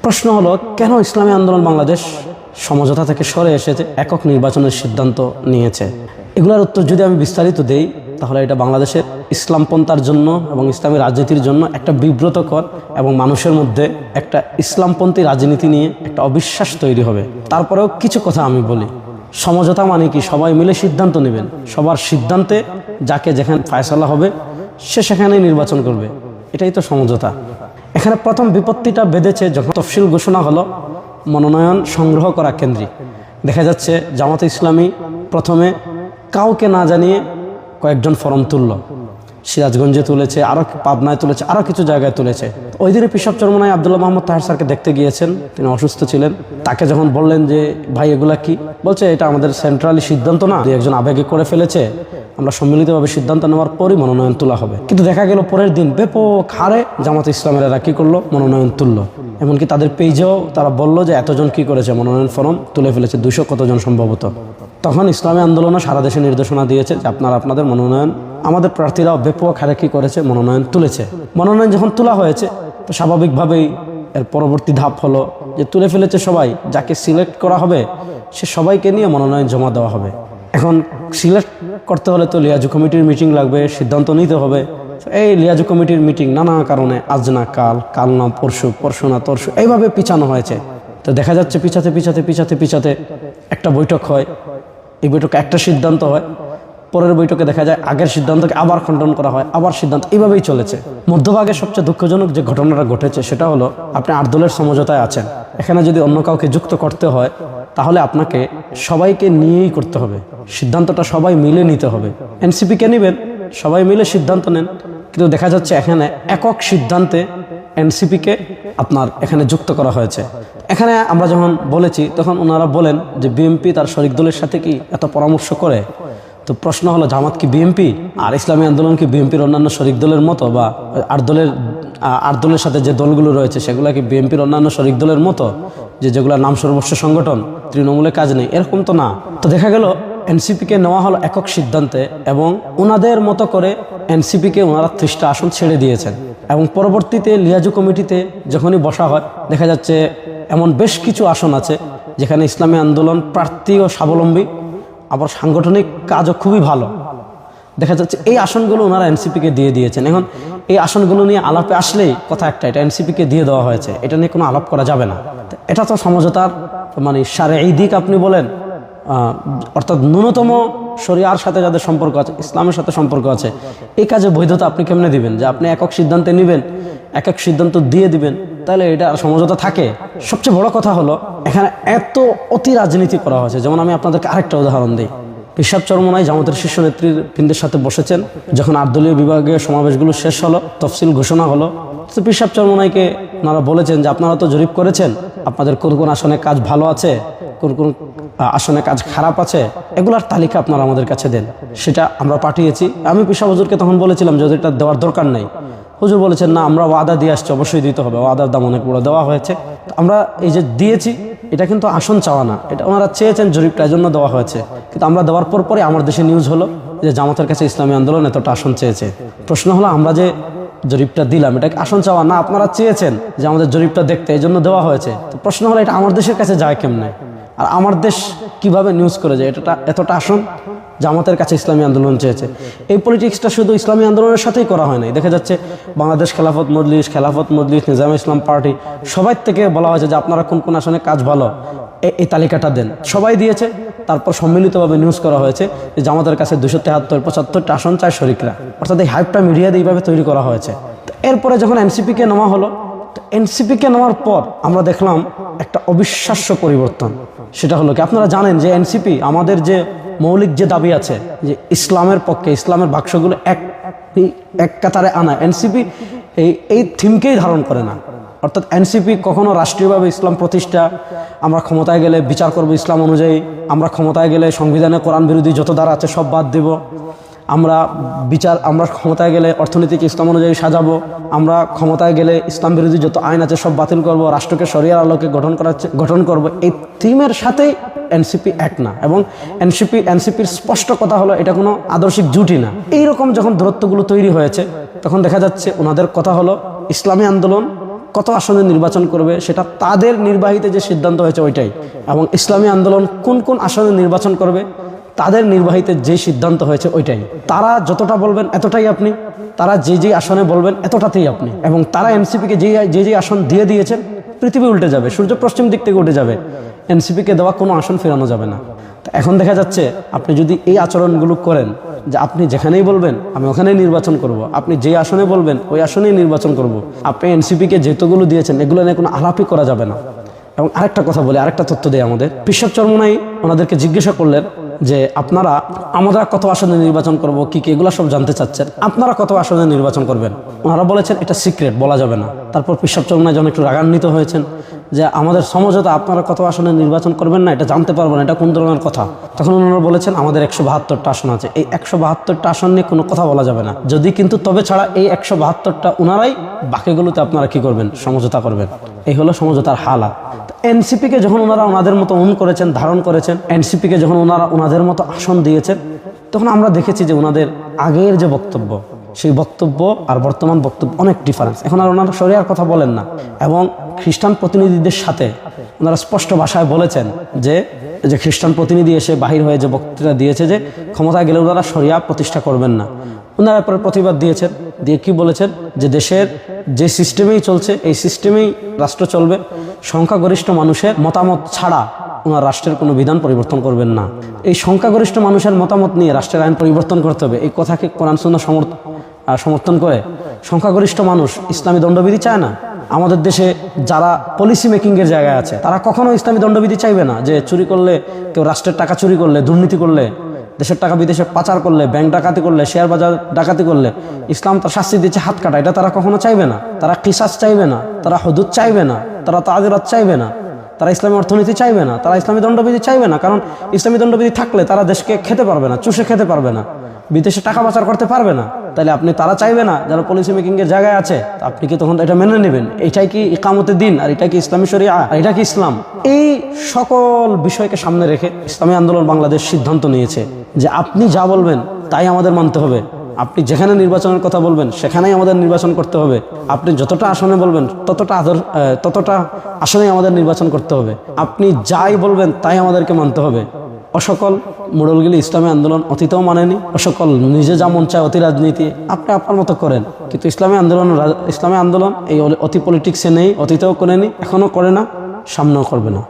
প্রশ্ন হলো, কেন ইসলামী আন্দোলন বাংলাদেশ সমঝোতা থেকে সরে এসেছে, একক নির্বাচনের সিদ্ধান্ত নিয়েছে? এগুলোর উত্তর যদি আমি বিস্তারিত দেই, তাহলে এটা বাংলাদেশের ইসলামপন্থার জন্য এবং ইসলামী রাজনীতির জন্য একটা বিব্রতকর এবং মানুষের মধ্যে একটা ইসলামপন্থী রাজনীতি নিয়ে একটা অবিশ্বাস তৈরি হবে। তারপরেও কিছু কথা আমি বলি। সমঝোতা মানে কি? সবাই মিলে সিদ্ধান্ত নেবেন, সবার সিদ্ধান্তে যাকে যেখানে ফায়সালা হবে সে সেখানেই নির্বাচন করবে, এটাই তো সমঝোতা। এখানে প্রথম বিপত্তিটা বেঁধেছে যখন তফসিল ঘোষণা হলো মনোনয়ন সংগ্রহ করা কেন্দ্রিক। দেখা যাচ্ছে জামাতে ইসলামী প্রথমে কাউকে না জানিয়ে কয়েকজন ফরম তুলল, সিরাজগঞ্জে তুলেছে, আরও পাবনায় তুলেছে, আরও কিছু জায়গায় তুলেছে। ওই দিনে পিশাব চরমনায় আব্দুল্লাহ মোহাম্মদ তাহের স্যারকে দেখতে গিয়েছেন, তিনি অসুস্থ ছিলেন। তাকে যখন বললেন যে ভাই এগুলা কি, বলছে এটা আমাদের সেন্ট্রালি সিদ্ধান্ত না, একজন আবেগে করে ফেলেছে, আমরা সম্মিলিতভাবে সিদ্ধান্ত নেওয়ার পরই মনোনয়ন তোলা হবে। কিন্তু দেখা গেল পরের দিন ব্যাপক হারে জামাতে ইসলামের এরা কী করলো, মনোনয়ন তুললো। এমনকি তাদের পেজেও তারা বলল যে এতজন কি করেছে, মনোনয়ন ফর্ম তুলে ফেলেছে, 200 কতজন সম্ভবত। তখন ইসলামী আন্দোলনও সারা দেশে নির্দেশনা দিয়েছে যে আপনারা আপনাদের মনোনয়ন, আমাদের প্রার্থীরাও ব্যাপক হারে কী করেছে, মনোনয়ন তুলেছে। মনোনয়ন যখন তোলা হয়েছে তো স্বাভাবিকভাবেই এর পরবর্তী ধাপ হলো যে তুলে ফেলেছে সবাই, যাকে সিলেক্ট করা হবে সে সবাইকে নিয়ে মনোনয়ন জমা দেওয়া হবে। এখন সিলেক্ট করতে হলে তো লিয়াজু কমিটির মিটিং লাগবে, সিদ্ধান্ত নিতে হবে। এই লিয়াজু কমিটির মিটিং নানা কারণে আজ না কাল, কাল না পরশু, পরশু না তরশু, এইভাবে পিছানো হয়েছে। তো দেখা যাচ্ছে পিছাতে একটা বৈঠক হয়, এই বৈঠকে একটা সিদ্ধান্ত হয়, পরের বৈঠকে দেখা যায় আগের সিদ্ধান্তকে আবার খণ্ডন করা হয়, আবার সিদ্ধান্ত, এইভাবেই চলেছে। মধ্যভাগে সবচেয়ে দুঃখজনক যে ঘটনাটা ঘটেছে সেটা হলো, আপনি 8 দলের সমঝোতায় আছেন, এখানে যদি অন্য কাউকে যুক্ত করতে হয় তাহলে আপনাকে সবাইকে নিয়েই করতে হবে, সিদ্ধান্তটা সবাই মিলে নিতে হবে। এনসিপিকে নেবেন, সবাই মিলে সিদ্ধান্ত নেন, কিন্তু দেখা যাচ্ছে এখানে একক সিদ্ধান্তে এনসিপিকে আপনার এখানে যুক্ত করা হয়েছে। এখানে আমরা যখন বলেছি তখন ওনারা বলেন যে বিএনপি তার শরিক দলের সাথে কি এত পরামর্শ করে? তো প্রশ্ন হলো, জামাত কি বিএনপি আর ইসলামী আন্দোলন কি বিএনপির অন্যান্য শরিক দলের মতো, বা আট দলের সাথে যে দলগুলো রয়েছে সেগুলো কি বিএনপির অন্যান্য শরিক দলের মতো, যেগুলো নাম সর্বস্ব সংগঠন, তৃণমূলে কাজ নেই, এরকম তো না। তো দেখা গেল এনসিপিকে নেওয়া হলো একক সিদ্ধান্তে এবং ওনাদের মতো করে এনসিপিকে ওনারা 30টা আসন ছেড়ে দিয়েছেন। এবং পরবর্তীতে লিয়াজু কমিটিতে যখনই বসা হয় দেখা যাচ্ছে এমন বেশ কিছু আসন আছে যেখানে ইসলামী আন্দোলন প্রার্থী ও স্বাবলম্বী, আবার সাংগঠনিক কাজও খুবই ভালো। দেখা যাচ্ছে এই আসনগুলো ওনারা এনসিপিকে দিয়ে দিয়েছেন। এখন এই আসনগুলো নিয়ে আলাপে আসলেই কথা একটা, এটা এনসিপিকে দিয়ে দেওয়া হয়েছে, এটা নিয়ে কোনো আলাপ করা যাবে না। এটা তো সমঝোতার মানে শারঈ দিক আপনি বলেন, অর্থাৎ ন্যূনতম শরিয়ার সাথে যাদের সম্পর্ক আছে, ইসলামের সাথে সম্পর্ক আছে, এই কাজে বৈধতা আপনি কেমনে দিবেন? যে আপনি একক সিদ্ধান্তে নেবেন, একক সিদ্ধান্ত দিয়ে দিবেন, তাহলে এটা সমঝোতা থাকে? সবচেয়ে বড় কথা হলো এখানে এত অতি রাজনীতি করা হয়েছে। যেমন আমি আপনাদেরকে আরেকটা উদাহরণ দিই। পিশাব চরমনায় জামাতের শীর্ষ নেতৃবৃন্দের সাথে বসেছেন, যখন 8 দলীয় বিভাগীয় সমাবেশগুলো শেষ হলো, তফসিল ঘোষণা হলো, তো পিশাব চরমনাইকে ওনারা বলেছেন যে আপনারা তো জরিপ করেছেন, আপনাদের কোন কোন আসনে কাজ ভালো আছে, কোন কোন আসনে কাজ খারাপ আছে, এগুলার তালিকা আপনারা আমাদের কাছে দেন। সেটা আমরা পাঠিয়েছি। আমি পিশাব হুজুরকে তখন বলেছিলাম যে এটা দেওয়ার দরকার নেই। হুজুর বলেছেন না, আমরা ওয়াদা দিয়ে আসছি, অবশ্যই দিতে হবে, ওয়াদার দাম অনেক বড় দেওয়া হয়েছে। আমরা এই যে দিয়েছি এটা কিন্তু আসন চাওয়া না, এটা ওনারা চেয়েছেন জরিপটার জন্য দেওয়া হয়েছে। কিন্তু আমরা দেওয়ার পরে আমার দেশে নিউজ হলো যে জামাতের কাছে ইসলামী আন্দোলন এতটা আসন চেয়েছে। প্রশ্ন হলো, আমরা যে জরিপটা দিলাম এটা আসন চাওয়া না, আপনারা চেয়েছেন যে আমাদের জরিপটা দেখতে, এই জন্য দেওয়া হয়েছে। তো প্রশ্ন হলো, এটা আমার দেশের কাছে যায় কেমনে? আর আমার দেশ কিভাবে নিউজ করে যে এতটা আসন জামাতের কাছে ইসলামী আন্দোলন চেয়েছে? এই পলিটিক্সটা শুধু ইসলামী আন্দোলনের সাথেই করা হয় নাই। দেখা যাচ্ছে বাংলাদেশ খেলাফত মজলিস, নিজামে ইসলাম পার্টি, সবাই থেকে বলা হয়েছে যে আপনারা কোন কোন আসনে কাজ ভালো, এই তালিকাটা দেন। সবাই দিয়েছে, তারপর সম্মিলিতভাবে নিউজ করা হয়েছে যে জামাতের কাছে 273-75টা আসন চায় শরিকরা। অর্থাৎ এই হাইপটা মিডিয়াতে এইভাবে তৈরি করা হয়েছে। এরপরে যখন এনসিপিকে নেওয়া হলো, এনসিপিকে নেওয়ার পর আমরা দেখলাম একটা অবিশ্বাস্য পরিবর্তন। সেটা হলো কি, আপনারা জানেন যে এনসিপি আমাদের যে মৌলিক যে দাবি আছে যে ইসলামের পক্ষে, ইসলামের বাক্সগুলো এক কাতারে আনা, এনসিপি এই থিমকেই ধারণ করে না। অর্থাৎ এনসিপি কখনো রাষ্ট্রীয়ভাবে ইসলাম প্রতিষ্ঠা, আমরা ক্ষমতায় গেলে বিচার করব ইসলাম অনুযায়ী, আমরা ক্ষমতায় গেলে সংবিধানে কোরআন বিরোধী যত ধারা আছে সব বাদ দেব, আমরা ক্ষমতায় গেলে অর্থনীতিকে ইসলাম অনুযায়ী সাজাবো, আমরা ক্ষমতায় গেলে ইসলাম বিরোধী যত আইন আছে সব বাতিল করব, রাষ্ট্রকে শরিয়ার আলোকে গঠন করব, এই থিমের সাথেই এনসিপি এক না। এবং এনসিপির স্পষ্ট কথা হলো এটা কোনো আদর্শিক জুটি না। এইরকম যখন দূরত্বগুলো তৈরি হয়েছে তখন দেখা যাচ্ছে ওনাদের কথা হলো ইসলামী আন্দোলন কত আসনে নির্বাচন করবে সেটা তাদের নির্বাহীতে যে সিদ্ধান্ত হয়েছে ওইটাই, এবং ইসলামী আন্দোলন কোন কোন আসনে নির্বাচন করবে তাদের নির্বাহীতে যে সিদ্ধান্ত হয়েছে ওইটাই। তারা যতটা বলবেন এতটাই আপনি, তারা যে যে আসনে বলবেন এতটাতেই আপনি, এবং তারা এনসিপিকে যে যে আসন দিয়ে দিয়েছেন, পৃথিবী উল্টে যাবে, সূর্য পশ্চিম দিক থেকে উঠে যাবে, এনসিপিকে দেওয়া কোনো আসন ফেরানো যাবে না। তো এখন দেখা যাচ্ছে আপনি যদি এই আচরণগুলো করেন যে আপনি যেখানেই বলবেন আমি ওখানেই নির্বাচন করব, আপনি যে আসনে বলবেন ওই আসনেই নির্বাচন করব, আপনি এনসিপিকে যেতগুলো দিয়েছেন এগুলো নিয়ে কোনো আলাপই করা যাবে না। এবং আরেকটা কথা বলি, আরেকটা তথ্য দেয় আমাদের পীর সাহেব চরমোনাই ওনাদেরকে জিজ্ঞাসা করলেন যে আপনারা আমরা কত আসনে নির্বাচন করব, কি কি এগুলো সব জানতে চাচ্ছেন, আপনারা কত আসনে নির্বাচন করবেন। ওনারা বলেছেন এটা সিক্রেট, বলা যাবে না। তারপর পীর সাহেব চরমোনাই যখন একটু রাগান্বিত হয়েছেন যে আমাদের সমঝোতা, আপনারা কত আসনে নির্বাচন করবেন না এটা জানতে পারবো না, এটা কোন ধরনের কথা, তখন ওনারা বলেছেন আমাদের 172টা আসন আছে, এই 172টা আসন নিয়ে কোনো কথা বলা যাবে না, যদি কিন্তু তবে ছাড়া এই 172টা ওনারাই, বাকিগুলোতে আপনারা কি করবেন, সমঝোতা করবেন। এই হলো সমঝোতার হালা। এনসিপিকে যখন ওনারা ওনাদের মতো করেছেন, ধারণ করেছেন, এনসিপিকে যখন ওনারা ওনাদের মতো আসন দিয়েছেন, তখন আমরা দেখেছি যে ওনাদের আগের যে বক্তব্য, সেই বক্তব্য আর বর্তমান বক্তব্য অনেক ডিফারেন্স। এখন আর ওনারা শরিয়ার কথা বলেন না, এবং খ্রিস্টান প্রতিনিধিদের সাথে ওনারা স্পষ্ট ভাষায় বলেছেন যে খ্রিস্টান প্রতিনিধি এসে বাহির হয়ে যে বক্তৃতা দিয়েছে যে ক্ষমতায় গেলে ওনারা শরিয়া প্রতিষ্ঠা করবেন না, ওনারা পরে প্রতিবাদ দিয়েছেন, দিয়ে কি বলেছেন যে দেশের যে সিস্টেমেই চলছে এই সিস্টেমেই রাষ্ট্র চলবে, সংখ্যাগরিষ্ঠ মানুষের মতামত ছাড়া ওনার রাষ্ট্রের কোনো বিধান পরিবর্তন করবেন না। এই সংখ্যাগরিষ্ঠ মানুষের মতামত নিয়ে রাষ্ট্রের আইন পরিবর্তন করতে হবে, এই কথাকে কোরআন সুন্নাহ সমর্থন করে। সংখ্যাগরিষ্ঠ মানুষ ইসলামী দণ্ডবিধি চায় না। আমাদের দেশে যারা পলিসি মেকিংয়ের জায়গায় আছে তারা কখনো ইসলামী দণ্ডবিধি চাইবে না, যে চুরি করলে, কেউ রাষ্ট্রের টাকা চুরি করলে, দুর্নীতি করলে, দেশের টাকা বিদেশে পাচার করলে, ব্যাংক ডাকাতি করলে, শেয়ার বাজার ডাকাতি করলে ইসলাম তার শাস্তি দিচ্ছে হাত কাটা, এটা তারা কখনো চাইবে না। তারা কিসাস চাইবে না, তারা হুদুদ চাইবে না, তারা তাজিরাত চাইবে না, তারা ইসলামী অর্থনীতি চাইবে না, তারা ইসলামী দণ্ডবিধি চাইবে না। কারণ ইসলামী দণ্ডবিধি থাকলে তারা দেশকে খেতে পারবে না, চুষে খেতে পারবে না, বিদেশে টাকা পাচার করতে পারবে না। তাহলে আপনি তারা চাইবে না যারা পলিসি মেকিংয়ের জায়গায় আছে, আপনি কি তখন এটা মেনে নেবেন? এটাই কি ইকামতের দিন? আর এটা কি ইসলামী শরিয়া? আর এটা কি ইসলাম? এই সকল বিষয়কে সামনে রেখে ইসলামী আন্দোলন বাংলাদেশ সিদ্ধান্ত নিয়েছে যে আপনি যা বলবেন তাই আমাদের মানতে হবে। আপনি যেখানে নির্বাচনের কথা বলবেন সেখানেই আমাদের নির্বাচন করতে হবে। আপনি যতটা আসনে বলবেন ততটা আসনেই আমাদের নির্বাচন করতে হবে। আপনি যাই বলবেন তাই আমাদেরকে মানতে হবে। অসকল মোড়লগুলি ইসলামী আন্দোলন অতীতেও মানেনি, অসকল নিজে যা মন চায় অতি রাজনীতি আপনি আপনার মতো করেন, কিন্তু ইসলামী আন্দোলন এই অতি পলিটিক্সে নেই, অতীতেও করেনি, এখনও করে না, সামনেও করবে না।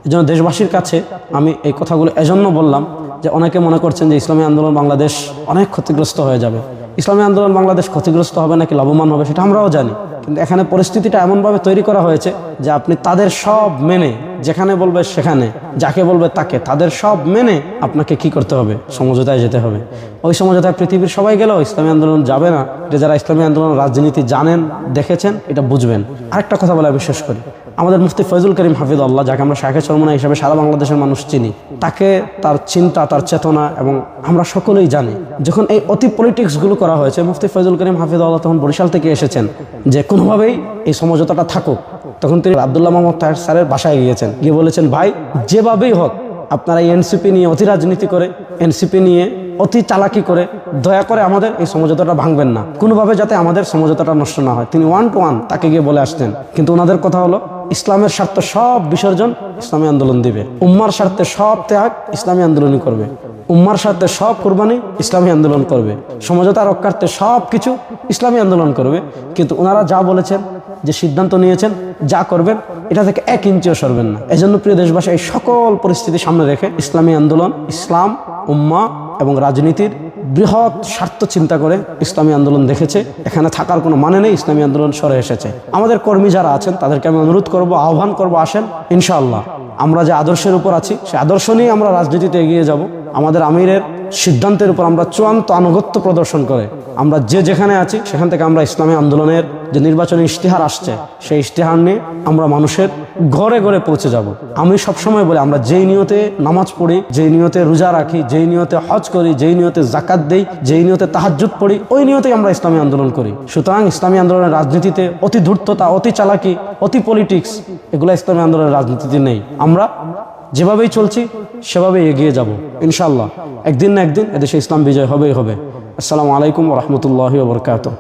এই জন্য দেশবাসীর কাছে আমি এই কথাগুলো এজন্য বললাম যে অনেকে মনে করছেন যে ইসলামী আন্দোলন বাংলাদেশ অনেক ক্ষতিগ্রস্ত হয়ে যাবে। ইসলামী আন্দোলন বাংলাদেশ ক্ষতিগ্রস্ত হবে নাকি লাভবান হবে সেটা আমরাও জানি, কিন্তু এখানে পরিস্থিতিটা এমনভাবে তৈরি করা হয়েছে যে আপনি তাদের সব মেনে, যেখানে বলবে সেখানে, যাকে বলবে তাকে, তাদের সব মেনে আপনাকে কি করতে হবে, সমঝোতায় যেতে হবে। ওই সমঝোতায় পৃথিবীর সবাই গেলেও ইসলামী আন্দোলন যাবে না। এটা যারা ইসলামী আন্দোলন রাজনীতি জানেন, দেখেছেন, এটা বুঝবেন। আরেকটা কথা বলে বিশ্বাস করি, আমাদের মুফতি ফয়জুল করিম হাফিজুল্লাহ, যাকে আমরা শায়েখে চরমোনাই হিসাবে সারা বাংলাদেশের মানুষ চিনি, তাকে, তার চিন্তা, তার চেতনা, এবং আমরা সকলেই জানি যখন এই অতি পলিটিক্সগুলো করা হয়েছে, মুফতি ফয়জুল করিম হাফিজুল্লাহ তখন বরিশাল থেকে এসেছেন যে কোনোভাবেই এই সমঝোতাটা থাকুক। তখন তিনি আব্দুল্লাহ মোহাম্মদ তাহের স্যারের বাসায় গিয়েছেন, গিয়ে বলেছেন ভাই যেভাবেই হোক আপনারা এই এনসিপি নিয়ে অতি রাজনীতি করে, এনসিপি নিয়ে অতি চালাকি করে দয়া করে আমাদের এই সমঝোতাটা ভাঙবেন না, কোনোভাবে যাতে আমাদের সমঝোতাটা নষ্ট না হয়। তিনি 1 to 1 তাকে গিয়ে বলে আসতেন। কিন্তু ওনাদের কথা হলো ইসলামের স্বার্থে সব বিসর্জন ইসলামী আন্দোলন দিবে, উম্মার স্বার্থে সব ত্যাগ ইসলামী আন্দোলনই করবে, উম্মার স্বার্থে সব কুরবানি ইসলামী আন্দোলন করবে, সমঝোতা রক্ষার্থে সব কিছু ইসলামী আন্দোলন করবে। কিন্তু ওনারা যা বলেছেন, যে সিদ্ধান্ত নিয়েছেন, যা করবেন, এটা থেকে 1 ইঞ্চিও সরবেন না। এজন্য প্রিয় দেশবাসী, এই সকল পরিস্থিতি সামনে রেখে ইসলামী আন্দোলন ইসলাম, উম্মা এবং রাজনীতির বৃহৎ স্বার্থ চিন্তা করে ইসলামী আন্দোলন দেখেছে এখানে থাকার কোনো মানে নেই, ইসলামী আন্দোলন সরে এসেছে। আমাদের কর্মী যারা আছেন তাদেরকে আমি অনুরোধ করব, আহ্বান করব, আসেন ইনশাআল্লাহ আমরা যে আদর্শের উপর আছি সেই আদর্শ নিয়ে আমরা রাজনীতিতে এগিয়ে যাব। আমাদের আমিরের সিদ্ধান্তের উপর আমরা চূড়ান্ত আনুগত্য প্রদর্শন করে আমরা যে যেখানে আছি সেখান থেকে আমরা ইসলামী আন্দোলনের যে নির্বাচনী ইশতেহার আসছে সেই ইশতেহার নিয়ে আমরা মানুষের ঘরে ঘরে পৌঁছে যাব। আমি সবসময় বলি, আমরা যেই নিয়তে নামাজ পড়ি, যেই নিয়তে রোজা রাখি, যেই নিয়তে হজ করি, যেই নিয়তে জাকাত দেই, যেই নিয়তে তাহাজ্জুদ পড়ি, ওই নিয়তেই আমরা ইসলামী আন্দোলন করি। সুতরাং ইসলামী আন্দোলনের রাজনীতিতে অতি ধূর্ততা, অতি চালাকি, অতি পলিটিক্স এগুলো ইসলামী আন্দোলনের রাজনীতিতে নেই। আমরা যেভাবেই চলছি সেভাবেই এগিয়ে যাব ইনশাআল্লাহ। একদিন না একদিন এদেশে ইসলাম বিজয় হবেই হবে। আসসালামু আলাইকুম ওয়া রাহমাতুল্লাহি ওয়া বারাকাতুহু।